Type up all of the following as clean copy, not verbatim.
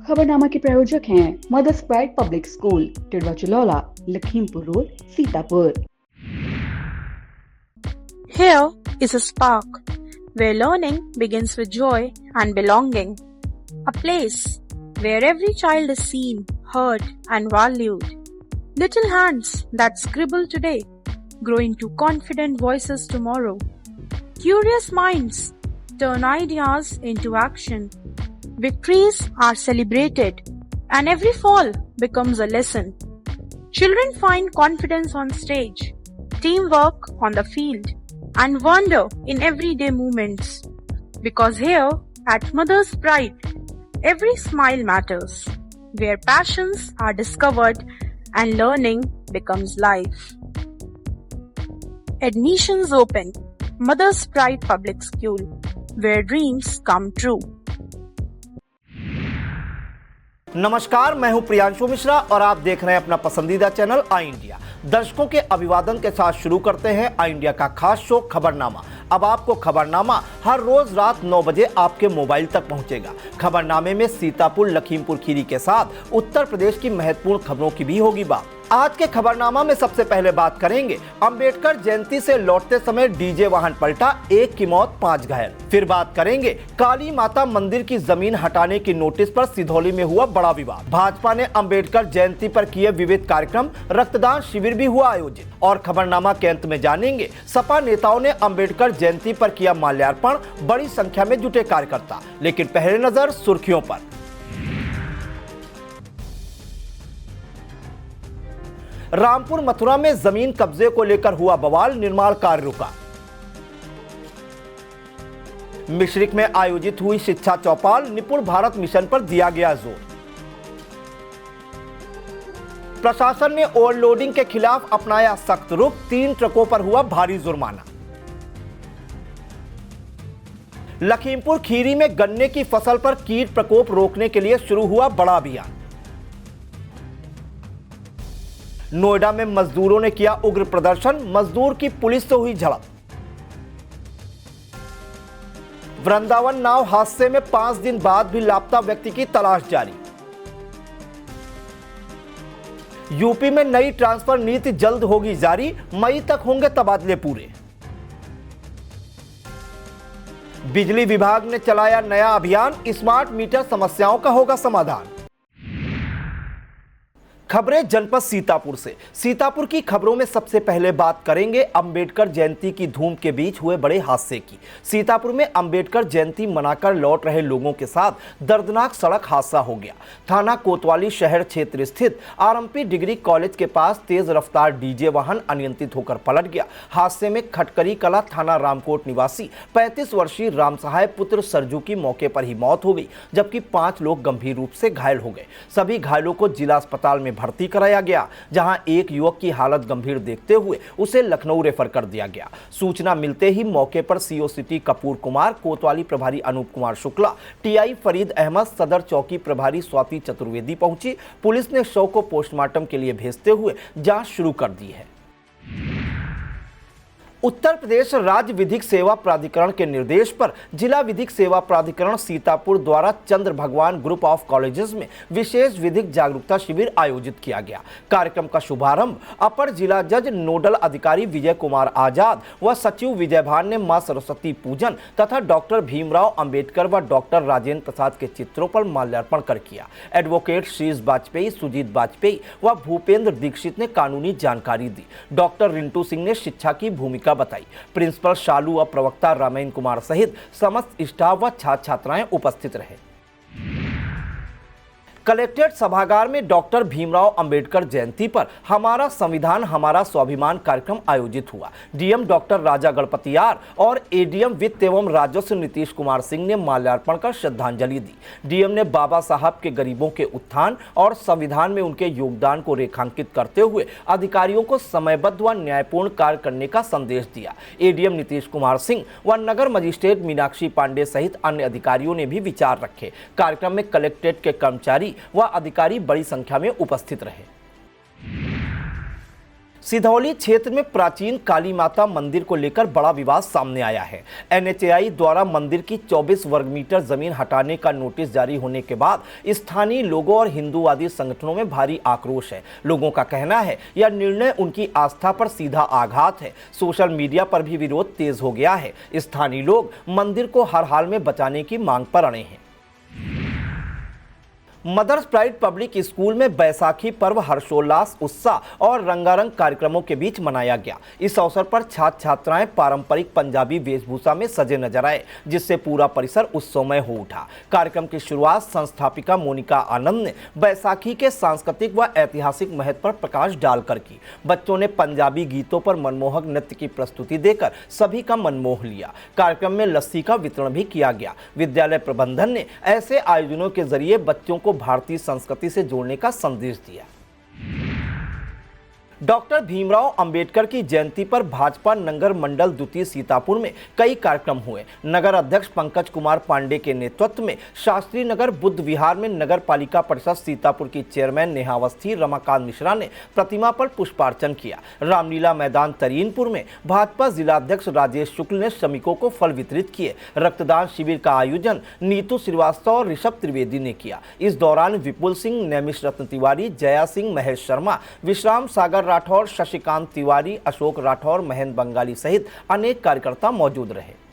खबरनामा के प्रायोजक हैं mother's pride public school, Tidwa Chalaula, Lakhimpur road, Sitapur. Here is a spark where learning begins with joy and belonging. A place where every child is seen, heard and valued. Little hands that scribble today grow into confident voices tomorrow. Curious minds turn ideas into action. Victories are celebrated and every fall becomes a lesson. Children find confidence on stage, teamwork on the field, and wonder in everyday moments. Because here at Mother's Pride, every smile matters, where passions are discovered and learning becomes life. Admissions open. Mother's Pride Public School, where dreams come true. नमस्कार, मैं हूं प्रियांशु मिश्रा और आप देख रहे हैं अपना पसंदीदा चैनल आई इंडिया। दर्शकों के अभिवादन के साथ शुरू करते हैं आई इंडिया का खास शो खबरनामा। अब आपको खबरनामा हर रोज रात 9 बजे आपके मोबाइल तक पहुंचेगा। खबरनामे में सीतापुर, लखीमपुर खीरी के साथ उत्तर प्रदेश की महत्वपूर्ण खबरों की भी होगी बात। आज के खबरनामा में सबसे पहले बात करेंगे अंबेडकर जयंती से लौटते समय डीजे वाहन पलटा, 1 की मौत 5 घायल। फिर बात करेंगे काली माता मंदिर की जमीन हटाने की नोटिस पर सिधौली में हुआ बड़ा विवाद। भाजपा ने अंबेडकर जयंती पर किए विविध कार्यक्रम, रक्तदान शिविर भी हुआ आयोजित। और खबरनामा के अंत में जानेंगे सपा नेताओं ने अंबेडकर जयंती पर किया माल्यार्पण, बड़ी संख्या में जुटे कार्यकर्ता। लेकिन पहले नजर सुर्खियों पर। रामपुर मथुरा में जमीन कब्जे को लेकर हुआ बवाल, निर्माण कार्य रुका। मिश्रिक में आयोजित हुई शिक्षा चौपाल, निपुण भारत मिशन पर दिया गया जोर। प्रशासन ने ओवरलोडिंग के खिलाफ अपनाया सख्त रुख, 3 ट्रकों पर हुआ भारी जुर्माना। लखीमपुर खीरी में गन्ने की फसल पर कीट प्रकोप रोकने के लिए शुरू हुआ बड़ा अभियान। नोएडा में मजदूरों ने किया उग्र प्रदर्शन, मजदूर की पुलिस से हुई झड़प। वृंदावन नाव हादसे में 5 दिन बाद भी लापता व्यक्ति की तलाश जारी। यूपी में नई ट्रांसफर नीति जल्द होगी जारी, मई तक होंगे तबादले पूरे। बिजली विभाग ने चलाया नया अभियान, स्मार्ट मीटर समस्याओं का होगा समाधान। खबरें जनपद सीतापुर से। सीतापुर की खबरों में सबसे पहले बात करेंगे अंबेडकर जयंती की धूम के बीच हुए बड़े हादसे की। सीतापुर में अंबेडकर जयंती मनाकर लौट रहे लोगों के साथ दर्दनाक सड़क हादसा हो गया। थाना कोतवाली शहर क्षेत्र स्थित आरएमपी डिग्री कॉलेज के पास तेज रफ्तार डीजे वाहन अनियंत्रित होकर पलट गया। हादसे में खटकरी कला थाना रामकोट निवासी 35 वर्षीय राम सहाय पुत्र सरजू की मौके पर ही मौत हो गई, जबकि 5 लोग गंभीर रूप से घायल हो गए। सभी घायलों को जिला अस्पताल में भर्ती कराया गया, जहां एक युवक की हालत गंभीर देखते हुए उसे लखनऊ रेफर कर दिया गया। सूचना मिलते ही मौके पर सीओ सिटी कपूर कुमार, कोतवाली प्रभारी अनूप कुमार शुक्ला, टीआई फरीद अहमद, सदर चौकी प्रभारी स्वाति चतुर्वेदी पहुंची। पुलिस ने शव को पोस्टमार्टम के लिए भेजते हुए जांच शुरू कर दी है। उत्तर प्रदेश राज्य विधिक सेवा प्राधिकरण के निर्देश पर जिला विधिक सेवा प्राधिकरण सीतापुर द्वारा चंद्र भगवान ग्रुप ऑफ कॉलेजेस में विशेष विधिक जागरूकता शिविर आयोजित किया गया। कार्यक्रम का शुभारंभ अपर जिला जज नोडल अधिकारी विजय कुमार आजाद व सचिव विजय भान ने मां सरस्वती पूजन तथा डॉक्टर भीमराव अंबेडकर व डॉक्टर राजेंद्र प्रसाद के चित्रों पर माल्यार्पण कर किया। एडवोकेट शीश वाजपेयी, सुजीत वाजपेयी व भूपेंद्र दीक्षित ने कानूनी जानकारी दी। डॉक्टर रिंटू सिंह ने शिक्षा की भूमिका बताई। प्रिंसिपल शालू व प्रवक्ता रामेन कुमार सहित समस्त स्टाफ व छात्र छात्राएं उपस्थित रहे। कलेक्ट्रेट सभागार में डॉक्टर भीमराव अंबेडकर जयंती पर हमारा संविधान हमारा स्वाभिमान कार्यक्रम आयोजित हुआ। डीएम डॉक्टर राजा गणपतियार और एडीएम वित्त एवं राजस्व नीतीश कुमार सिंह ने माल्यार्पण कर श्रद्धांजलि दी। डीएम ने बाबा साहब के गरीबों के उत्थान और संविधान में उनके योगदान को रेखांकित करते हुए अधिकारियों को समयबद्ध व न्यायपूर्ण कार्य करने का संदेश दिया। एडीएम नीतीश कुमार सिंह व नगर मजिस्ट्रेट मीनाक्षी पांडे सहित अन्य अधिकारियों ने भी विचार रखे। कार्यक्रम में कलेक्ट्रेट के कर्मचारी व अधिकारी बड़ी संख्या में उपस्थित रहे। सिधौली क्षेत्र में प्राचीन काली माता मंदिर को लेकर बड़ा विवाद सामने आया है। NHAI द्वारा मंदिर की 24 वर्ग मीटर जमीन हटाने का नोटिस जारी होने के बाद स्थानीय लोगों और हिंदूवादी संगठनों में भारी आक्रोश है। लोगों का कहना है यह निर्णय उनकी आस्था पर सीधा आघात है। सोशल मीडिया पर भी विरोध तेज हो गया है। स्थानीय लोग मंदिर को हर हाल में बचाने की मांग पर अड़े हैं। मदर्स प्राइड पब्लिक स्कूल में बैसाखी पर्व हर्षोल्लास, उत्साह और रंगारंग कार्यक्रमों के बीच मनाया गया। इस अवसर पर छात्र छात्राएं पारंपरिक पंजाबी वेशभूषा में सजे नजर आए, जिससे पूरा परिसर उत्सवमय हो उठा। कार्यक्रम की शुरुआत संस्थापिका मोनिका आनंद ने बैसाखी के सांस्कृतिक व ऐतिहासिक महत्व पर प्रकाश डालकर की। बच्चों ने पंजाबी गीतों पर मनमोहक नृत्य की प्रस्तुति देकर सभी का मन मोह लिया। कार्यक्रम में लस्सी का वितरण भी किया गया। विद्यालय प्रबंधन ने ऐसे आयोजनों के जरिए बच्चों को भारतीय संस्कृति से जोड़ने का संदेश दिया। डॉक्टर भीमराव अंबेडकर की जयंती पर भाजपा नगर मंडल द्वितीय सीतापुर में कई कार्यक्रम हुए। नगर अध्यक्ष पंकज कुमार पांडे के नेतृत्व में शास्त्री नगर बुद्ध विहार में नगर पालिका परिषद सीतापुर की चेयरमैन नेहावस्थी रमाकांत मिश्रा ने प्रतिमा पर पुष्पार्चन किया। रामलीला मैदान तरीनपुर में भाजपा जिलाध्यक्ष राजेश शुक्ल ने श्रमिकों को फल वितरित किए। रक्तदान शिविर का आयोजन नीतू श्रीवास्तव और ऋषभ त्रिवेदी ने किया। इस दौरान विपुल सिंह, नैमिष रत्न तिवारी, जया सिंह, महेश शर्मा, विश्राम सागर राठौर, शशिकांत तिवारी, अशोक राठौर, महेंद्र बंगाली सहित अनेक कार्यकर्ता मौजूद रहे।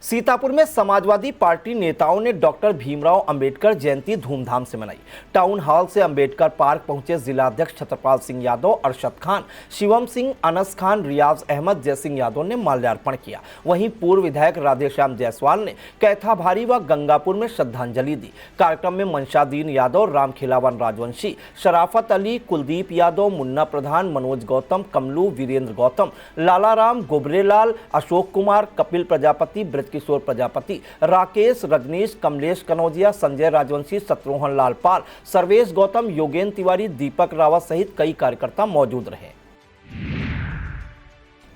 सीतापुर में समाजवादी पार्टी नेताओं ने डॉक्टर भीमराव अंबेडकर जयंती धूमधाम से मनाई। टाउन हॉल से अंबेडकर पार्क पहुंचे जिलाध्यक्ष छत्रपाल सिंह यादव, अरशद खान, शिवम सिंह, अनस खान, रियाज अहमद, जयसिंह यादव ने माल्यार्पण किया। वहीं पूर्व विधायक राधेश्याम जायसवाल ने कैथा भारी व गंगापुर में श्रद्धांजलि दी। कार्यक्रम में मनशादीन यादव, राम खिलावन राजवंशी, शराफत अली, कुलदीप यादव, मुन्ना प्रधान, मनोज गौतम, कमलू, वीरेंद्र गौतम, लालाराम, गोबरेलाल, अशोक कुमार, कपिल प्रजापति, किशोर प्रजापति, राकेश, रजनीश, कमलेश कनौजिया, संजय राजवंशी, शत्रुघ्न लाल पाल, सर्वेश गौतम, योगेंद्र तिवारी, दीपक रावत सहित कई कार्यकर्ता मौजूद रहे।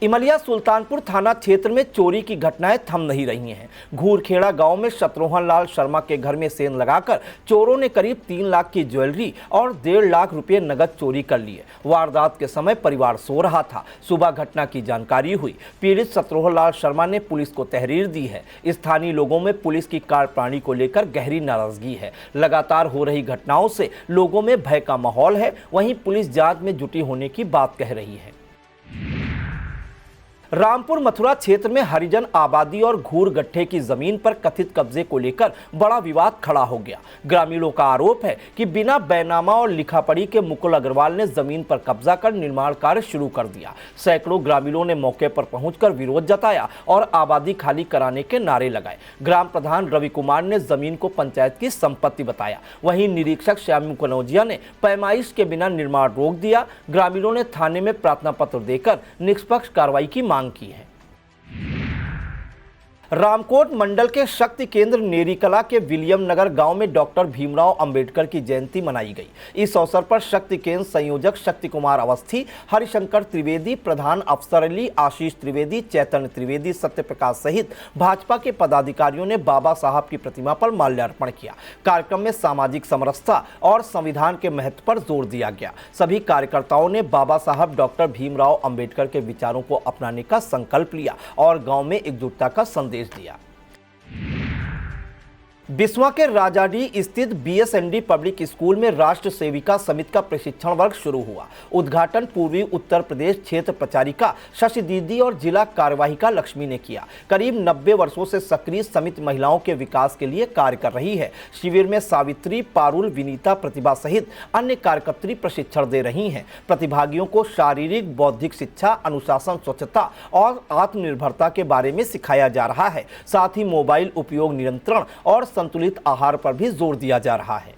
इमलिया सुल्तानपुर थाना क्षेत्र में चोरी की घटनाएं थम नहीं रही हैं। घूरखेड़ा गांव में शत्रुघ्न लाल शर्मा के घर में सेंध लगाकर चोरों ने करीब 3 लाख की ज्वेलरी और 1.5 लाख रुपए नगद चोरी कर लिए। वारदात के समय परिवार सो रहा था। सुबह घटना की जानकारी हुई। पीड़ित शत्रुघ्न लाल शर्मा ने पुलिस को तहरीर दी है। स्थानीय लोगों में पुलिस की कार्यप्रणाली को लेकर गहरी नाराजगी है। लगातार हो रही घटनाओं से लोगों में भय का माहौल है। वहीं पुलिस जांच में जुटी होने की बात कह रही है। रामपुर मथुरा क्षेत्र में हरिजन आबादी और घूर गट्ठे की जमीन पर कथित कब्जे को लेकर बड़ा विवाद खड़ा हो गया। ग्रामीणों का आरोप है कि बिना बैनामा और लिखापढ़ी के मुकुल अग्रवाल ने जमीन पर कब्जा कर निर्माण कार्य शुरू कर दिया। सैकड़ों ग्रामीणों ने मौके पर पहुंचकर विरोध जताया और आबादी खाली कराने के नारे लगाए। ग्राम प्रधान रवि कुमार ने जमीन को पंचायत की संपत्ति बताया। वहीं निरीक्षक श्यामू कनौजिया ने पैमाइश के बिना निर्माण रोक दिया। ग्रामीणों ने थाने में प्रार्थना पत्र देकर निष्पक्ष कार्रवाई की मांग की है। रामकोट मंडल के शक्ति केंद्र नेरीकला के विलियम नगर गांव में डॉक्टर भीमराव अंबेडकर की जयंती मनाई गई। इस अवसर पर शक्ति केंद्र संयोजक शक्ति कुमार अवस्थी, हरिशंकर त्रिवेदी, प्रधान अफसर अली, आशीष त्रिवेदी, चैतन्य त्रिवेदी, सत्यप्रकाश सहित भाजपा के पदाधिकारियों ने बाबा साहब की प्रतिमा पर माल्यार्पण किया। कार्यक्रम में सामाजिक समरसता और संविधान के महत्व पर जोर दिया गया। सभी कार्यकर्ताओं ने बाबा साहब डॉक्टर भीमराव अंबेडकर के विचारों को अपनाने का संकल्प लिया और गांव में एकजुटता का संदेश दिया। बिस्वा के राजाडी स्थित BSND पब्लिक स्कूल में राष्ट्र सेविका समिति का प्रशिक्षण वर्ग शुरू हुआ। उद्घाटन पूर्वी उत्तर प्रदेश क्षेत्र प्रचारिका शशि दीदी और जिला कार्यवाहिका लक्ष्मी ने किया। करीब 90 वर्षों से सक्रिय समिति महिलाओं के विकास के लिए कार्य कर रही है। शिविर में सावित्री, पारुल, विनीता, प्रतिभा सहित अन्य कार्यकर्त्री प्रशिक्षण दे रही हैं। प्रतिभागियों को शारीरिक बौद्धिक शिक्षा, अनुशासन, स्वच्छता और आत्मनिर्भरता के बारे में सिखाया जा रहा है। साथ ही मोबाइल उपयोग नियंत्रण और संतुलित आहार पर भी जोर दिया जा रहा है।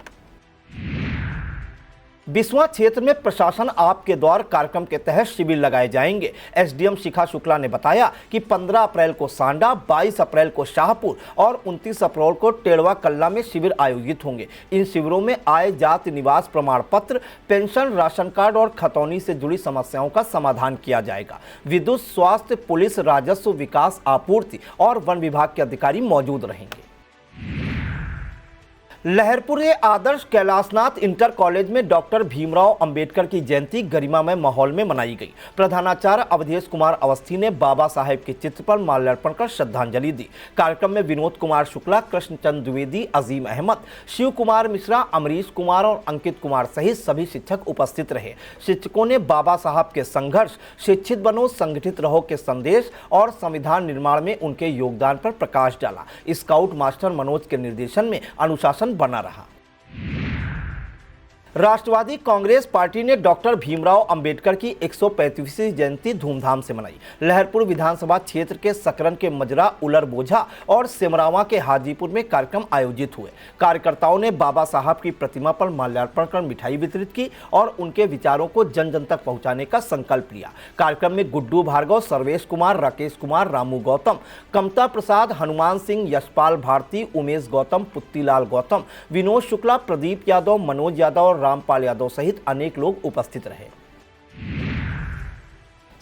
बिस्वा क्षेत्र में प्रशासन आपके द्वार कार्यक्रम के तहत शिविर लगाए जाएंगे। SDM शिखा शुक्ला ने बताया कि 15 अप्रैल को सांडा, 22 अप्रैल को शाहपुर और 29 अप्रैल को टेड़वा कल्ला में शिविर आयोजित होंगे। इन शिविरों में आय, जाति, निवास प्रमाण पत्र, पेंशन, राशन कार्ड और खतौनी से जुड़ी समस्याओं का समाधान किया जाएगा। विद्युत, स्वास्थ्य, पुलिस, राजस्व, विकास, आपूर्ति और वन विभाग के अधिकारी मौजूद रहेंगे। लहरपुर आदर्श कैलाशनाथ इंटर कॉलेज में डॉक्टर भीमराव अंबेडकर की जयंती गरिमामय माहौल में मनाई गई। प्रधानाचार्य अवधेश कुमार अवस्थी ने बाबा साहेब के चित्र पर माल्यार्पण कर श्रद्धांजलि दी। कार्यक्रम में विनोद कुमार शुक्ला, कृष्णचंद द्विवेदी, अजीम अहमद, शिव कुमार मिश्रा, अमरीश कुमार और अंकित कुमार सहित सभी शिक्षक उपस्थित रहे। शिक्षकों ने बाबा साहब के संघर्ष, शिक्षित बनो संगठित रहो के संदेश और संविधान निर्माण में उनके योगदान पर प्रकाश डाला। स्काउट मास्टर मनोज के निर्देशन में अनुशासन बना रहा। राष्ट्रवादी कांग्रेस पार्टी ने डॉक्टर भीमराव अंबेडकर की 135वीं जयंती धूमधाम से मनाई। लहरपुर विधानसभा क्षेत्र के सकरन के मजरा, उलर बोझा और सिमरावा के हाजीपुर में कार्यक्रम आयोजित हुए। कार्यकर्ताओं ने बाबा साहब की प्रतिमा पर माल्यार्पण कर मिठाई वितरित की और उनके विचारों को जन जन तक पहुंचाने का संकल्प लिया। कार्यक्रम में गुड्डू भार्गव, सर्वेश कुमार, राकेश कुमार, रामू गौतम, कमता प्रसाद, हनुमान सिंह, यशपाल भारती, उमेश गौतम, पुत्तीलाल गौतम, विनोद शुक्ला, प्रदीप यादव, मनोज यादव और रामपाल यादव सहित अनेक लोग उपस्थित रहे।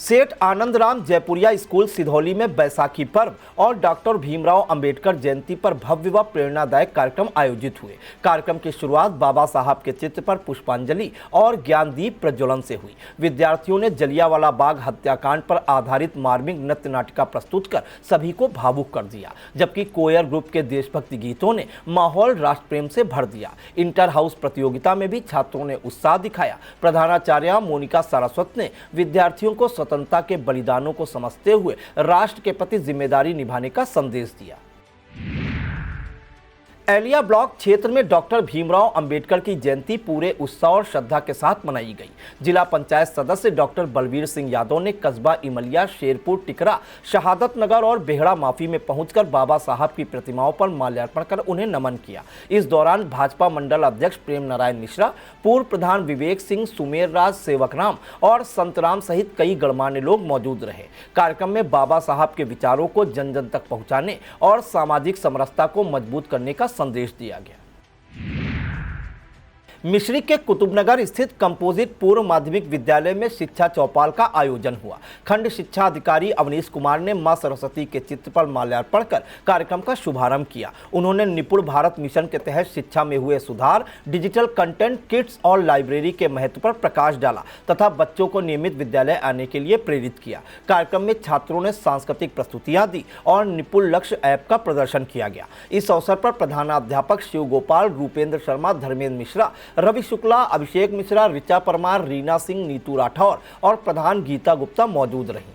सेठ आनंद राम जयपुरिया स्कूल सिधौली में बैसाखी पर्व और डॉक्टर भीमराव अंबेडकर जयंती पर भव्य व प्रेरणादायक कार्यक्रम आयोजित हुए। कार्यक्रम की शुरुआत बाबा साहब के चित्र पर पुष्पांजलि और ज्ञानदीप प्रज्वलन से हुई। विद्यार्थियों ने जलियांवाला बाग हत्याकांड पर आधारित मार्मिक नृत्य नाटिका प्रस्तुत कर सभी को भावुक कर दिया, जबकि कोयर ग्रुप के देशभक्ति गीतों ने माहौल राष्ट्र प्रेम से भर दिया। इंटर हाउस प्रतियोगिता में भी छात्रों ने उत्साह दिखाया। प्रधानाचार्य मोनिका सारस्वत ने विद्यार्थियों को स्वतंत्रता के बलिदानों को समझते हुए राष्ट्र के प्रति जिम्मेदारी निभाने का संदेश दिया। एलिया ब्लॉक क्षेत्र में डॉक्टर भीमराव अंबेडकर की जयंती पूरे उत्साह और श्रद्धा के साथ मनाई गई। जिला पंचायत सदस्य डॉक्टर बलवीर सिंह यादव ने कस्बा इमलिया, शेरपुर, टिकरा, शहादत नगर और बेहड़ा माफी में पहुंचकर बाबा साहब की प्रतिमाओं पर माल्यार्पण कर उन्हें नमन किया। इस दौरान भाजपा मंडल अध्यक्ष प्रेम नारायण मिश्रा, पूर्व प्रधान विवेक सिंह, सुमेर राज, सेवकराम और संतराम सहित कई गणमान्य लोग मौजूद रहे। कार्यक्रम में बाबा साहब के विचारों को जन जन तक पहुंचाने और सामाजिक समरसता को मजबूत करने का संदेश दिया गया। मिश्रिक के कुतुबनगर स्थित कंपोजिट पूर्व माध्यमिक विद्यालय में शिक्षा चौपाल का आयोजन हुआ। खंड शिक्षा अधिकारी अवनीश कुमार ने मां सरस्वती के चित्र पर माल्यार्पण कर कार्यक्रम का शुभारंभ किया। उन्होंने निपुण भारत मिशन के तहत शिक्षा में हुए सुधार, डिजिटल कंटेंट, किट्स और लाइब्रेरी के महत्व पर प्रकाश डाला तथा बच्चों को नियमित विद्यालय आने के लिए प्रेरित किया। कार्यक्रम में छात्रों ने सांस्कृतिक प्रस्तुतियां दी और निपुण लक्ष्य ऐप का प्रदर्शन किया गया। इस अवसर पर प्रधानाध्यापक शिव गोपाल, रूपेंद्र शर्मा, धर्मेंद्र मिश्रा, रवि शुक्ला, अभिषेक मिश्रा, ऋचा परमार, रीना सिंह, नीतू राठौर और प्रधान गीता गुप्ता मौजूद रहीं।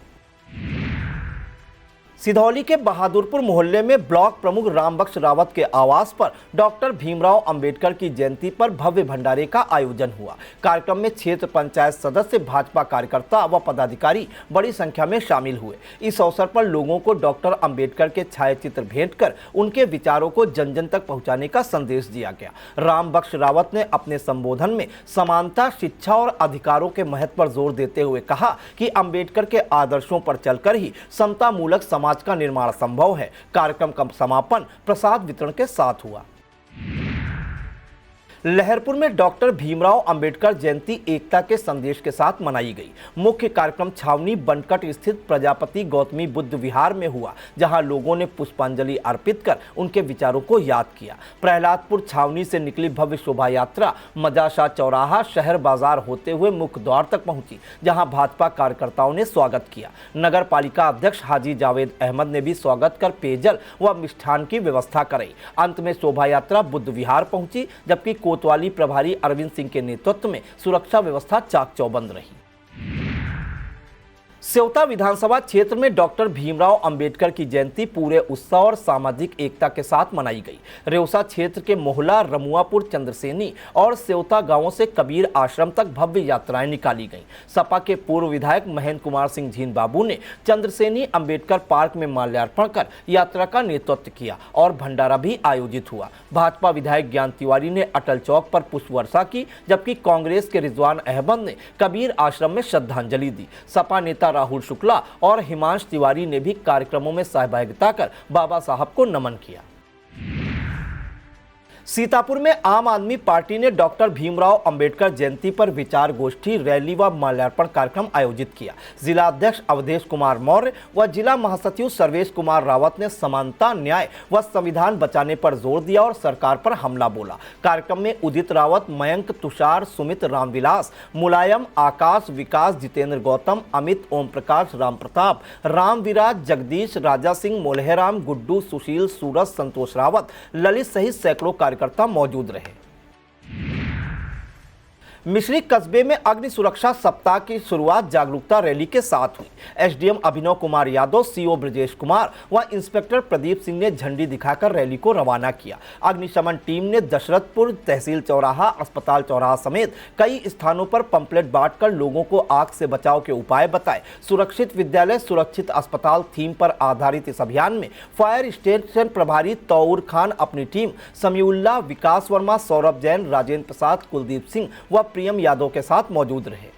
सिधौली के बहादुरपुर मोहल्ले में ब्लॉक प्रमुख रामबख्श रावत के आवास पर डॉक्टर भीमराव अंबेडकर की जयंती पर भव्य भंडारे का आयोजन हुआ। कार्यक्रम में क्षेत्र पंचायत सदस्य, भाजपा कार्यकर्ता व पदाधिकारी बड़ी संख्या में शामिल हुए। इस अवसर पर लोगों को डॉक्टर अंबेडकर के छायाचित्र भेंट कर उनके विचारों को जन जन तक पहुंचाने का संदेश दिया गया। रामबख्श रावत ने अपने संबोधन में समानता, शिक्षा और अधिकारों के महत्व पर जोर देते हुए कहा कि अंबेडकर के आदर्शों पर चलकर ही समतामूलक समाज का निर्माण संभव है। कार्यक्रम का समापन प्रसाद वितरण के साथ हुआ। लहरपुर में डॉक्टर भीमराव अंबेडकर जयंती एकता के संदेश के साथ मनाई गई। मुख्य कार्यक्रम छावनी बनकट स्थित प्रजापति गौतमी बुद्ध विहार में हुआ, जहां लोगों ने पुष्पांजलि अर्पित कर उनके विचारों को याद किया। प्रहलादपुर छावनी से निकली भव्य शोभा यात्रा मजाशाह चौराहा, शहर बाजार होते हुए मुख्य द्वार तक पहुंची, जहां भाजपा कार्यकर्ताओं ने स्वागत किया। नगर पालिका अध्यक्ष हाजी जावेद अहमद ने भी स्वागत कर पेयजल व मिष्ठान की व्यवस्था कराई। अंत में शोभा यात्रा बुद्ध विहार पहुंची, जबकि कोतवाली प्रभारी अरविंद सिंह के नेतृत्व में सुरक्षा व्यवस्था चाक चौबंद रही। सेवता विधानसभा क्षेत्र में डॉक्टर भीमराव अंबेडकर की जयंती पूरे उत्साह और सामाजिक एकता के साथ मनाई गई। रेउसा क्षेत्र के मोहला, रमुआपुर, चंद्रसेनी और सेवता गांवों से कबीर आश्रम तक भव्य यात्राएं निकाली गईं। सपा के पूर्व विधायक महेंद्र कुमार सिंह झीन बाबू ने चंद्रसेनी अंबेडकर पार्क में माल्यार्पण कर यात्रा का नेतृत्व किया और भंडारा भी आयोजित हुआ। भाजपा विधायक ज्ञान तिवारी ने अटल चौक पर पुष्प वर्षा की, जबकि कांग्रेस के रिजवान अहमद ने कबीर आश्रम में श्रद्धांजलि दी। सपा नेता राहुल शुक्ला और हिमांश तिवारी ने भी कार्यक्रमों में सहभागिता कर बाबा साहब को नमन किया। सीतापुर में आम आदमी पार्टी ने डॉक्टर भीमराव अंबेडकर जयंती पर विचार गोष्ठी, रैली व माल्यार्पण कार्यक्रम आयोजित किया। जिला अध्यक्ष अवधेश कुमार मौर्य व जिला महासचिव सर्वेश कुमार रावत ने समानता, न्याय व संविधान बचाने पर जोर दिया और सरकार पर हमला बोला। कार्यक्रम में उदित रावत, मयंक, तुषार, सुमित, रामविलास, मुलायम, आकाश, विकास, जितेंद्र गौतम, अमित, ओम प्रकाश, राम प्रताप, राम विराज, जगदीश, राजा सिंह, मोलहेराम, गुड्डू, सुशील, सूरज, संतोष रावत, ललित सहित सैकड़ों कार्यकर्ता मौजूद रहे। मिश्री कस्बे में अग्नि सुरक्षा सप्ताह की शुरुआत जागरूकता रैली के साथ हुई। एसडीएम अभिनव कुमार यादव, सीओ ब्रजेश कुमार व इंस्पेक्टर प्रदीप सिंह ने झंडी दिखाकर रैली को रवाना किया। अग्निशमन टीम ने दशरथपुर, तहसील चौराहा, अस्पताल चौराहा समेत कई स्थानों पर पंपलेट बांटकर लोगों को आग से बचाव के उपाय बताए। सुरक्षित विद्यालय, सुरक्षित अस्पताल थीम पर आधारित इस अभियान में फायर स्टेशन प्रभारी तौर खान, अपनी टीम समीउल्लाह, विकास वर्मा, सौरभ जैन, राजेंद्र प्रसाद, कुलदीप सिंह व प्रियम यादव के साथ मौजूद रहे।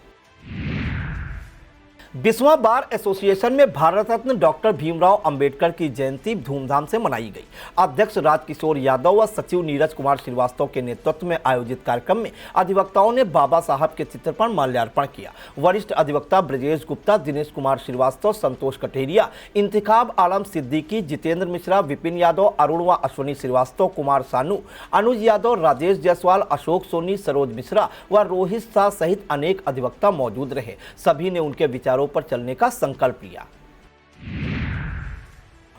20वां बार एसोसिएशन में भारत रत्न डॉक्टर भीमराव अंबेडकर की जयंती धूमधाम से मनाई गई। अध्यक्ष राजकिशोर यादव व सचिव नीरज कुमार श्रीवास्तव के नेतृत्व में आयोजित कार्यक्रम में अधिवक्ताओं ने बाबा साहब के चित्र पर माल्यार्पण किया। वरिष्ठ अधिवक्ता ब्रजेश गुप्ता, दिनेश कुमार श्रीवास्तव, संतोष कटेरिया, इंतखाब आलम सिद्दीकी, जितेंद्र मिश्रा, विपिन यादव, अरुण व अश्विनी श्रीवास्तव, कुमार सानू, अनुज यादव, राजेश जायसवाल, अशोक सोनी, सरोज मिश्रा व रोहित शाह सहित अनेक अधिवक्ता मौजूद रहे। सभी ने उनके विचारों पर चलने का संकल्प लिया।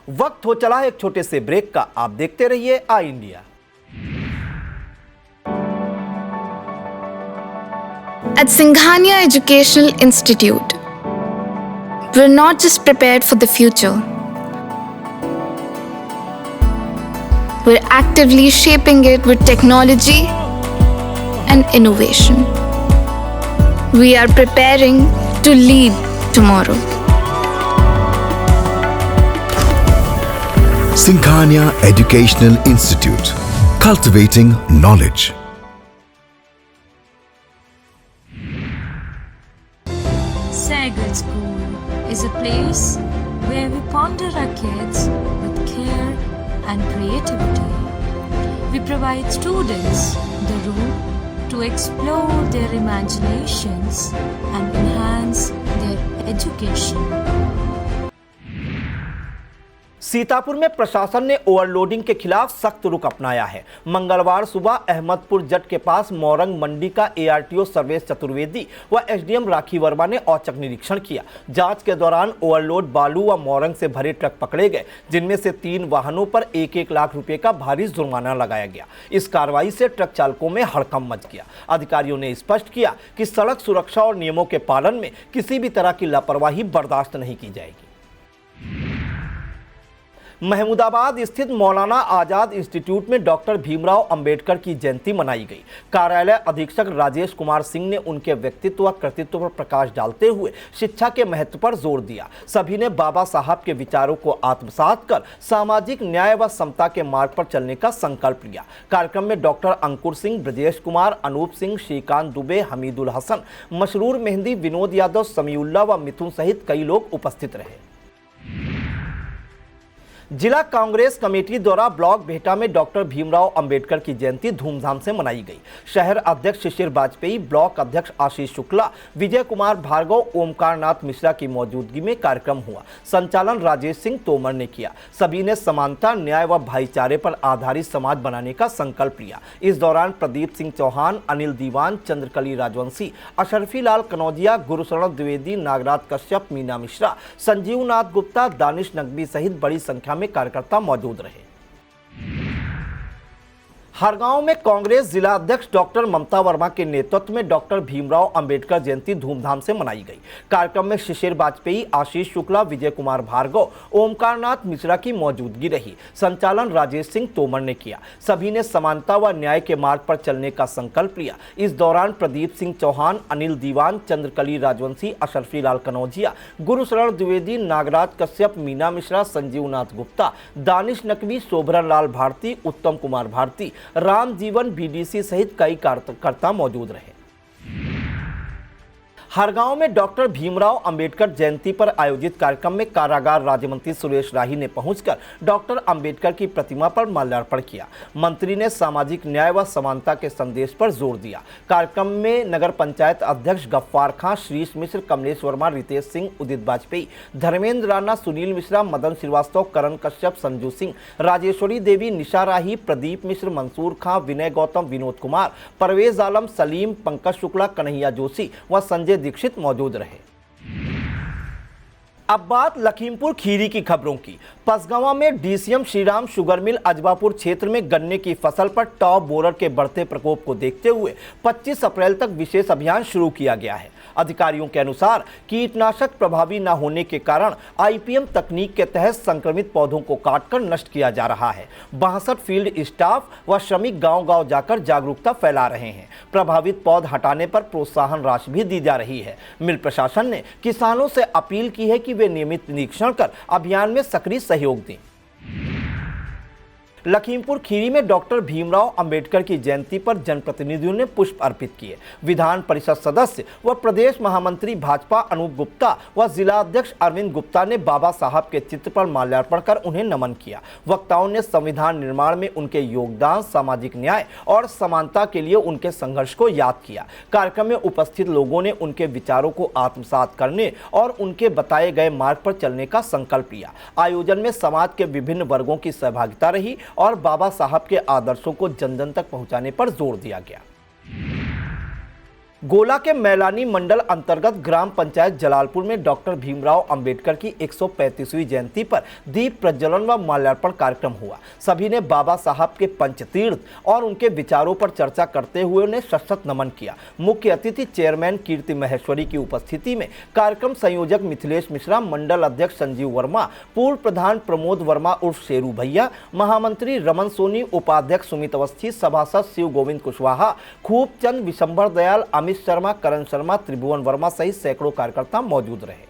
वक्त हो चला है एक छोटे से ब्रेक का। आप देखते रहिए आई India. At Singhania Educational Institute, we're not just prepared for the future. We're actively shaping it with technology and innovation. We are preparing to lead tomorrow. Singhania Educational Institute, cultivating knowledge. Sagar School is a place where we ponder our kids with care and creativity. We provide students the room to explore their imaginations and enhance their education. Sitapur में प्रशासन ने overloading के खिलाफ सख्त रुख अपनाया है। मंगलवार सुबह अहमदपुर जट के पास मोरंग मंडी का एआरटीओ सर्वेश चतुर्वेदी व एसडीएम राखी वर्मा ने औचक निरीक्षण किया। जांच के दौरान ओवरलोड बालू व मोरंग से भरे ट्रक पकड़े गए, जिनमें से 3 वाहनों पर 1-1 लाख रुपए का भारी जुर्माना लगाया गया। इस कार्रवाई से ट्रक चालकों में हड़कंप मच गया। अधिकारियों ने स्पष्ट किया कि सड़क सुरक्षा और नियमों के पालन में किसी भी तरह की लापरवाही बर्दाश्त नहीं की जाएगी। महमूदाबाद स्थित मौलाना आजाद इंस्टीट्यूट में डॉक्टर भीमराव अंबेडकर की जयंती मनाई गई। कार्यालय अधीक्षक राजेश कुमार सिंह ने उनके व्यक्तित्व व कृतित्व पर प्रकाश डालते हुए शिक्षा के महत्व पर जोर दिया। सभी ने बाबा साहब के विचारों को आत्मसात कर सामाजिक न्याय व समता के मार्ग पर चलने का संकल्प लिया। कार्यक्रम में डॉक्टर अंकुर सिंह, ब्रजेश कुमार, अनूप सिंह, श्रीकांत दुबे, हमीदुल हसन, मशरूर मेहंदी, विनोद यादव, समीउल्लाह व मिथुन सहित कई लोग उपस्थित रहे। जिला कांग्रेस कमेटी द्वारा ब्लॉक भेटा में डॉक्टर भीमराव अंबेडकर की जयंती धूमधाम से मनाई गई। शहर अध्यक्ष शिशिर वाजपेयी, ब्लॉक अध्यक्ष आशीष शुक्ला, विजय कुमार भार्गव, ओमकार नाथ मिश्रा की मौजूदगी में कार्यक्रम हुआ। संचालन राजेश सिंह तोमर ने किया। सभी ने समानता, न्याय व भाईचारे पर आधारित समाज बनाने का संकल्प लिया। इस दौरान प्रदीप सिंह चौहान, अनिल दीवान, चंद्रकली राजवंशी, अशरफी लाल कनौजिया, गुरुशरण द्विवेदी, नागराज कश्यप, मीना मिश्रा, संजीव नाथ गुप्ता, दानिश नकवी सहित बड़ी संख्या में कार्यकर्ता मौजूद रहे। हरगांव में कांग्रेस जिला अध्यक्ष डॉक्टर ममता वर्मा के नेतृत्व में डॉक्टर भीमराव अंबेडकर जयंती धूमधाम से मनाई गई। कार्यक्रम में शिशिर वाजपेयी, आशीष शुक्ला, विजय कुमार भार्गव, ओमकार नाथ मिश्रा की मौजूदगी रही। संचालन राजेश सिंह तोमर ने किया। सभी ने समानता व न्याय के मार्ग पर चलने का संकल्प लिया। इस दौरान प्रदीप सिंह चौहान, अनिल दीवान, चंद्रकली राजवंशी, अशरफी लाल कनौजिया, गुरुशरण द्विवेदी, नागराज कश्यप, मीना मिश्रा, संजीव नाथ गुप्ता, दानिश नकवी, शोभरन लाल भारती, उत्तम कुमार भारती, राम जीवन, बीडीसी सहित कई कार्यकर्ता मौजूद रहे। हरगांव में डॉक्टर भीमराव अंबेडकर जयंती पर आयोजित कार्यक्रम में कारागार राज्य मंत्री सुरेश राही ने पहुंचकर डॉक्टर अंबेडकर की प्रतिमा पर माल्यार्पण किया। मंत्री ने सामाजिक न्याय व समानता के संदेश पर जोर दिया। कार्यक्रम में नगर पंचायत अध्यक्ष गफ्फार खां, श्रीश मिश्र, कमलेश वर्मा, रितेश सिंह, उदित वाजपेयी, धर्मेंद्र राणा, सुनील मिश्रा, मदन श्रीवास्तव, करण कश्यप, संजू सिंह, राजेश्वरी देवी, निशा राही, प्रदीप मिश्र, मंसूर खां, विनय गौतम, विनोद कुमार, परवेज आलम, सलीम, पंकज शुक्ला, कन्हैया जोशी व संजय दीक्षित मौजूद रहे। अब बात लखीमपुर खीरी की खबरों की। पसगवां में DCM Shriram sugar mill Ajabpur क्षेत्र में गन्ने की फसल पर टॉप बोरर के बढ़ते प्रकोप को देखते हुए 25 अप्रैल तक विशेष अभियान शुरू किया गया है। अधिकारियों के अनुसार कीटनाशक प्रभावी न होने के कारण आईपीएम तकनीक के तहत संक्रमित पौधों को काटकर नष्ट किया जा रहा है। 62 फील्ड स्टाफ व श्रमिक गांव-गांव जाकर जागरूकता फैला रहे हैं। प्रभावित पौध हटाने पर प्रोत्साहन राशि भी दी जा रही है। मिल प्रशासन ने किसानों से अपील की है कि वे नियमित निरीक्षण कर अभियान में सक्रिय सहयोग दें। लखीमपुर खीरी में डॉक्टर भीमराव अंबेडकर की जयंती पर जनप्रतिनिधियों ने पुष्प अर्पित किए। विधान परिषद सदस्य व प्रदेश महामंत्री भाजपा अनूप गुप्ता व जिला अध्यक्ष अरविंद गुप्ता ने बाबा साहब के चित्र पर माल्यार्पण कर उन्हें नमन किया। वक्ताओं ने संविधान निर्माण में उनके योगदान, सामाजिक न्याय और समानता के लिए उनके संघर्ष को याद किया। कार्यक्रम में उपस्थित लोगों ने उनके विचारों को आत्मसात करने और उनके बताए गए मार्ग पर चलने का संकल्प लिया। आयोजन में समाज के विभिन्न वर्गों की सहभागिता रही और बाबा साहब के आदर्शों को जन जन तक पहुंचाने पर जोर दिया गया। गोला के मैलानी मंडल अंतर्गत ग्राम पंचायत जलालपुर में डॉक्टर भीमराव अंबेडकर की 135वीं जयंती पर दीप प्रज्वलन व माल्यार्पण कार्यक्रम हुआ। सभी ने बाबा साहब के पंचतीर्थ और उनके विचारों पर चर्चा करते हुए उन्हें शत नमन किया। मुख्य अतिथि चेयरमैन कीर्ति महेश्वरी की उपस्थिति में कार्यक्रम संयोजक मिथिलेश मिश्रा, मंडल अध्यक्ष संजीव वर्मा, पूर्व प्रधान प्रमोद वर्मा उर्फ शेरू भैया, महामंत्री रमन सोनी, उपाध्यक्ष सुमित अवस्थी, सभासद शिव गोविंद कुशवाहा, खूबचंद, विशंबर दयाल, अमित शर्मा, करण शर्मा, त्रिभुवन वर्मा सहित सैकड़ों कार्यकर्ता मौजूद रहे।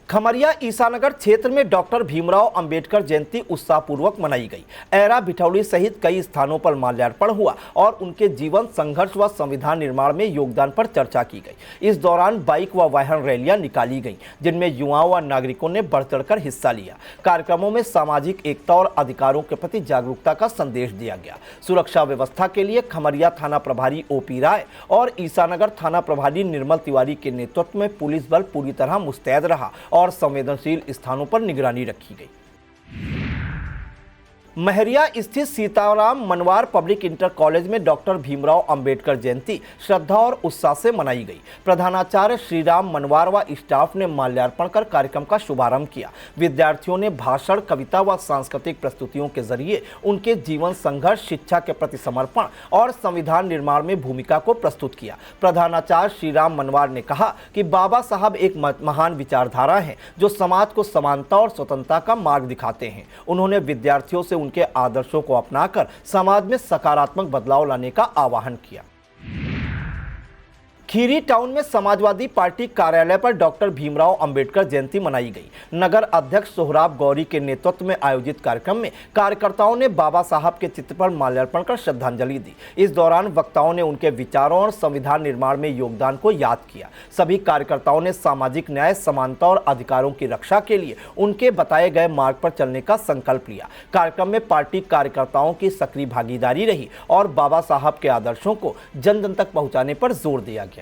खमरिया ईसानगर क्षेत्र में डॉक्टर भीमराव अंबेडकर जयंती उत्साहपूर्वक मनाई गई। ऐरा, भिठौली सहित कई स्थानों पर माल्यार्पण हुआ और उनके जीवन, संघर्ष व संविधान निर्माण में योगदान पर चर्चा की गई। इस दौरान बाइक व वाहन रैलियां निकाली गईं, जिनमें युवाओं व नागरिकों ने बढ़ चढ़कर हिस्सा लिया। कार्यक्रमों में सामाजिक एकता और अधिकारों के प्रति जागरूकता का संदेश दिया गया। सुरक्षा व्यवस्था के लिए खमरिया थाना प्रभारी ओपी राय और ईसानगर थाना प्रभारी निर्मल तिवारी के नेतृत्व में पुलिस बल पूरी तरह मुस्तैद रहा और संवेदनशील स्थानों पर निगरानी रखी गई। महरिया स्थित सीताराम मनवार पब्लिक इंटर कॉलेज में डॉक्टर भीमराव अंबेडकर जयंती श्रद्धा और उत्साह से मनाई गई। प्रधानाचार्य श्रीराम मनवार व स्टाफ ने माल्यार्पण कर कार्यक्रम का शुभारंभ किया। विद्यार्थियों ने भाषण, कविता व सांस्कृतिक प्रस्तुतियों के जरिए उनके जीवन, संघर्ष, शिक्षा के प्रति समर्पण और संविधान निर्माण में भूमिका को प्रस्तुत किया। प्रधानाचार्य श्रीराम मनवार ने कहा कि बाबा साहब एक महान विचारधारा है जो समाज को समानता और स्वतंत्रता का मार्ग दिखाते हैं। उन्होंने विद्यार्थियों से उनके आदर्शों को अपनाकर समाज में सकारात्मक बदलाव लाने का आह्वान किया। खीरी टाउन में समाजवादी पार्टी कार्यालय पर डॉक्टर भीमराव अंबेडकर जयंती मनाई गई। नगर अध्यक्ष सोहराब गौरी के नेतृत्व में आयोजित कार्यक्रम में कार्यकर्ताओं ने बाबा साहब के चित्र पर माल्यार्पण कर श्रद्धांजलि दी। इस दौरान वक्ताओं ने उनके विचारों और संविधान निर्माण में योगदान को याद किया। सभी कार्यकर्ताओं ने सामाजिक न्याय, समानता और अधिकारों की रक्षा के लिए उनके बताए गए मार्ग पर चलने का संकल्प लिया। कार्यक्रम में पार्टी कार्यकर्ताओं की सक्रिय भागीदारी रही और बाबा साहब के आदर्शों को जन जन तक पहुंचाने पर जोर दिया गया।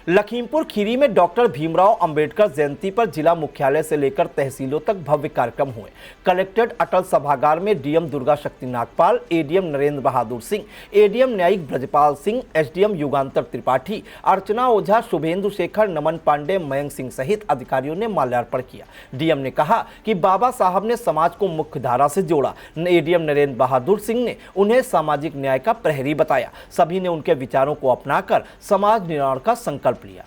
लखीमपुर खीरी में डॉक्टर भीमराव अंबेडकर जयंती पर जिला मुख्यालय से लेकर तहसीलों तक भव्य कार्यक्रम हुए। कलेक्ट्रेट अटल सभागार में डीएम दुर्गा शक्ति नागपाल, एडीएम नरेंद्र बहादुर सिंह, एडीएम न्यायिक ब्रजपाल सिंह, एसडीएम युगांतर त्रिपाठी, अर्चना ओझा, शुभेंदु शेखर, नमन पांडे, मयंक सिंह सहित अधिकारियों ने माल्यार्पण किया। डीएम ने कहा कि बाबा साहब ने समाज को मुख्य धारा से जोड़ा। एडीएम नरेंद्र बहादुर सिंह ने उन्हें सामाजिक न्याय का प्रहरी बताया। सभी ने उनके विचारों को अपनाकर समाज निर्माण का संकल्प लिया।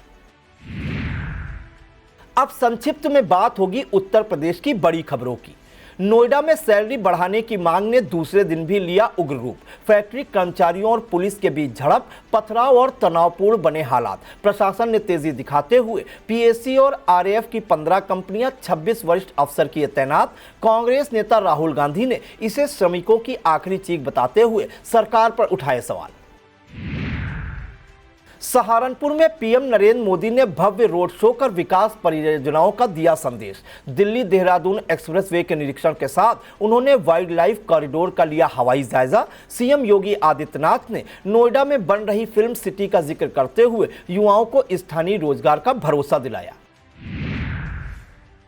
अब संक्षिप्त में बात होगी उत्तर प्रदेश की बड़ी खबरों की। नोएडा में सैलरी बढ़ाने की मांग ने दूसरे दिन भी लिया उग्र रूप। फैक्ट्री कर्मचारियों और पुलिस के बीच झड़प, पथराव और तनावपूर्ण बने हालात। प्रशासन ने तेजी दिखाते हुए पीएससी और आरएएफ की 15 कंपनियां, 26 वरिष्ठ अफसर किए तैनात। कांग्रेस नेता राहुल गांधी ने इसे श्रमिकों की आखिरी चीख बताते हुए सरकार पर उठाए सवाल। सहारनपुर में पीएम नरेंद्र मोदी ने भव्य रोड शो कर विकास परियोजनाओं का दिया संदेश। दिल्ली देहरादून एक्सप्रेसवे के निरीक्षण के साथ उन्होंने वाइल्ड लाइफ कॉरिडोर का लिया हवाई जायजा। सीएम योगी आदित्यनाथ ने नोएडा में बन रही फिल्म सिटी का जिक्र करते हुए युवाओं को स्थानीय रोजगार का भरोसा दिलाया।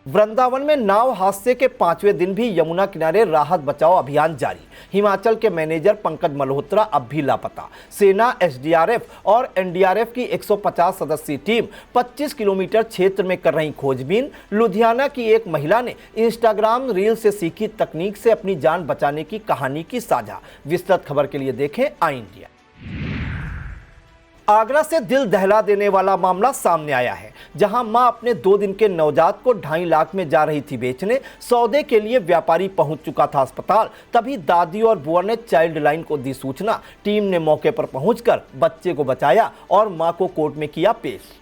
वृंदावन में नाव हादसे के 5वें दिन भी यमुना किनारे राहत बचाव अभियान जारी। हिमाचल के मैनेजर पंकज मल्होत्रा अब भी लापता। सेना, एसडीआरएफ और एनडीआरएफ की 150 सदस्यीय टीम 25 किलोमीटर क्षेत्र में कर रही खोजबीन। लुधियाना की एक महिला ने इंस्टाग्राम रील से सीखी तकनीक से अपनी जान बचाने की कहानी की साझा। विस्तृत खबर के लिए देखें आई इंडिया। आगरा से दिल दहला देने वाला मामला सामने आया है, जहां मां अपने 2 दिन के नवजात को 2.5 लाख में जा रही थी बेचने। सौदे के लिए व्यापारी पहुंच चुका था अस्पताल, तभी दादी और बुआ ने चाइल्ड लाइन को दी सूचना। टीम ने मौके पर पहुंचकर बच्चे को बचाया और मां को कोर्ट में किया पेश।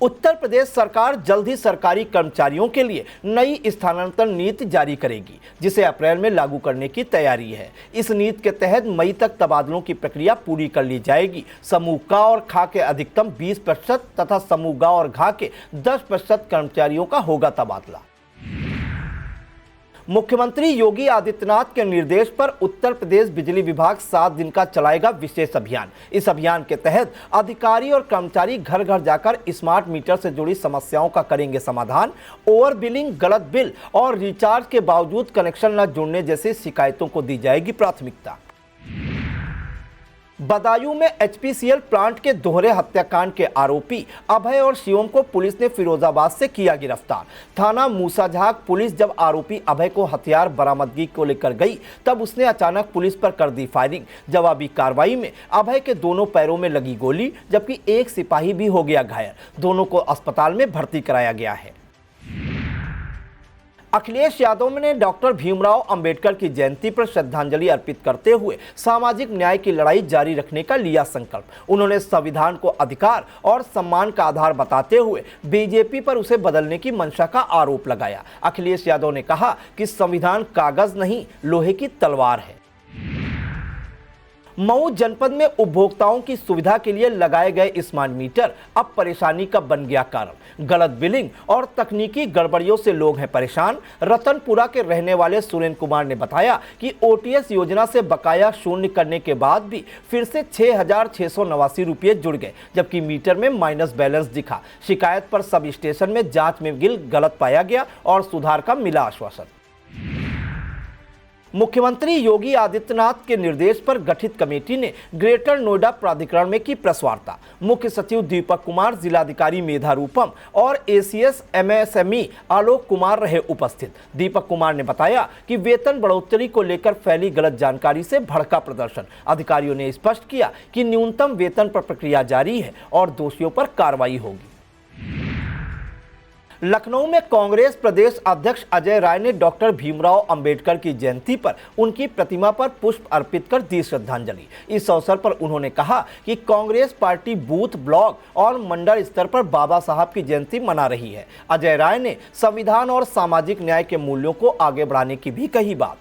उत्तर प्रदेश सरकार जल्द ही सरकारी कर्मचारियों के लिए नई स्थानांतरण नीति जारी करेगी, जिसे अप्रैल में लागू करने की तैयारी है। इस नीति के तहत मई तक तबादलों की प्रक्रिया पूरी कर ली जाएगी। समूह क और ख के अधिकतम 20% तथा समूह ग और घ के 10% कर्मचारियों का होगा तबादला। मुख्यमंत्री योगी आदित्यनाथ के निर्देश पर उत्तर प्रदेश बिजली विभाग 7 दिन का चलाएगा विशेष अभियान। इस अभियान के तहत अधिकारी और कर्मचारी घर घर जाकर स्मार्ट मीटर से जुड़ी समस्याओं का करेंगे समाधान। ओवर बिलिंग, गलत बिल और रिचार्ज के बावजूद कनेक्शन न जुड़ने जैसी शिकायतों को दी जाएगी प्राथमिकता। बदायूं में एचपीसीएल प्लांट के दोहरे हत्याकांड के आरोपी अभय और शिवम को पुलिस ने फिरोजाबाद से किया गिरफ्तार। थाना मूसाझाक पुलिस जब आरोपी अभय को हथियार बरामदगी को लेकर गई, तब उसने अचानक पुलिस पर कर दी फायरिंग। जवाबी कार्रवाई में अभय के दोनों पैरों में लगी गोली, जबकि एक सिपाही भी हो गया घायल। दोनों को अस्पताल में भर्ती कराया गया है। अखिलेश यादव ने डॉक्टर भीमराव अंबेडकर की जयंती पर श्रद्धांजलि अर्पित करते हुए सामाजिक न्याय की लड़ाई जारी रखने का लिया संकल्प। उन्होंने संविधान को अधिकार और सम्मान का आधार बताते हुए बीजेपी पर उसे बदलने की मंशा का आरोप लगाया। अखिलेश यादव ने कहा कि संविधान कागज नहीं, लोहे की तलवार है। मऊ जनपद में उपभोक्ताओं की सुविधा के लिए लगाए गए स्मार्ट मीटर अब परेशानी का बन गया कारण। गलत बिलिंग और तकनीकी गड़बड़ियों से लोग हैं परेशान। रतनपुरा के रहने वाले सुरेंद्र कुमार ने बताया कि ओटीएस योजना से बकाया शून्य करने के बाद भी फिर से 6,689 रुपये जुड़ गए, जबकि मीटर में माइनस बैलेंस दिखा। शिकायत पर सब स्टेशन में जांच में गलत पाया गया और सुधार का मिला आश्वासन। मुख्यमंत्री योगी आदित्यनाथ के निर्देश पर गठित कमेटी ने ग्रेटर नोएडा प्राधिकरण में की प्रेस वार्ता। मुख्य सचिव दीपक कुमार, जिलाधिकारी मेधा रूपम और एसीएस एमएसएमई आलोक कुमार रहे उपस्थित। दीपक कुमार ने बताया कि वेतन बढ़ोतरी को लेकर फैली गलत जानकारी से भड़का प्रदर्शन। अधिकारियों ने स्पष्ट किया कि न्यूनतम वेतन पर प्रक्रिया जारी है और दोषियों पर कार्रवाई होगी। लखनऊ में कांग्रेस प्रदेश अध्यक्ष अजय राय ने डॉक्टर भीमराव अंबेडकर की जयंती पर उनकी प्रतिमा पर पुष्प अर्पित कर दी श्रद्धांजलि। इस अवसर पर उन्होंने कहा कि कांग्रेस पार्टी बूथ, ब्लॉक और मंडल स्तर पर बाबा साहब की जयंती मना रही है। अजय राय ने संविधान और सामाजिक न्याय के मूल्यों को आगे बढ़ाने की भी कही बात।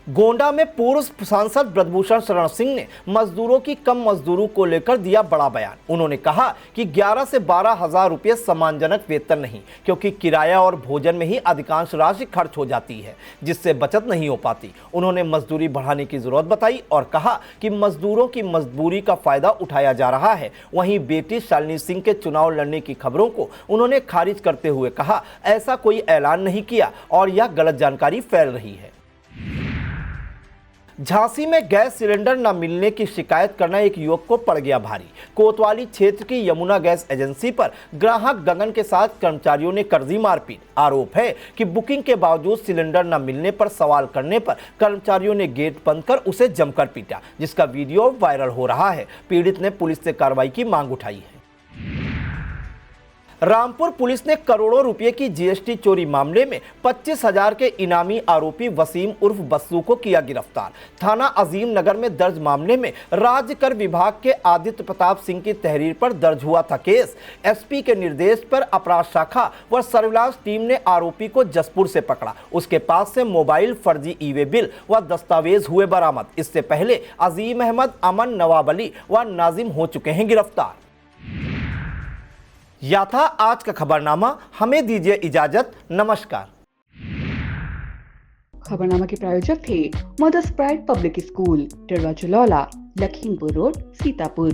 गोंडा में पूर्व सांसद ब्रजभूषण शरण सिंह ने मजदूरों की कम मजदूरी को लेकर दिया बड़ा बयान। उन्होंने कहा कि 11 से 12 हजार रुपये सम्मानजनक वेतन नहीं, क्योंकि किराया और भोजन में ही अधिकांश राशि खर्च हो जाती है, जिससे बचत नहीं हो पाती। उन्होंने मजदूरी बढ़ाने की जरूरत बताई और कहा कि मजदूरों की मजबूरी का फायदा उठाया जा रहा है। वहीं बेटी शालिनी सिंह के चुनाव लड़ने की खबरों को उन्होंने खारिज करते हुए कहा, ऐसा कोई ऐलान नहीं किया और यह गलत जानकारी फैल रही है। झांसी में गैस सिलेंडर न मिलने की शिकायत करना एक युवक को पड़ गया भारी। कोतवाली क्षेत्र की यमुना गैस एजेंसी पर ग्राहक गगन के साथ कर्मचारियों ने कर दी मारपीट। आरोप है कि बुकिंग के बावजूद सिलेंडर न मिलने पर सवाल करने पर कर्मचारियों ने गेट बंद कर उसे जमकर पीटा, जिसका वीडियो वायरल हो रहा है। पीड़ित ने पुलिस से कार्रवाई की मांग उठाई है। रामपुर पुलिस ने करोड़ों रुपए की जीएसटी चोरी मामले में 25,000 के इनामी आरोपी वसीम उर्फ बस्सू को किया गिरफ्तार। थाना अजीम नगर में दर्ज मामले में राज्य कर विभाग के आदित्य प्रताप सिंह की तहरीर पर दर्ज हुआ था केस। एसपी के निर्देश पर अपराध शाखा व सर्विलांस टीम ने आरोपी को जसपुर से पकड़ा। उसके पास से मोबाइल, फर्जी ईवे बिल व दस्तावेज हुए बरामद। इससे पहले अजीम अहमद, अमन, नवाब अली व नाजिम हो चुके हैं गिरफ्तार। यह था आज का खबरनामा। हमें दीजिए इजाजत। नमस्कार। खबरनामा के प्रायोजक थे mother's pride public school, Tidwa Chalaula, Lakhimpur road, Sitapur.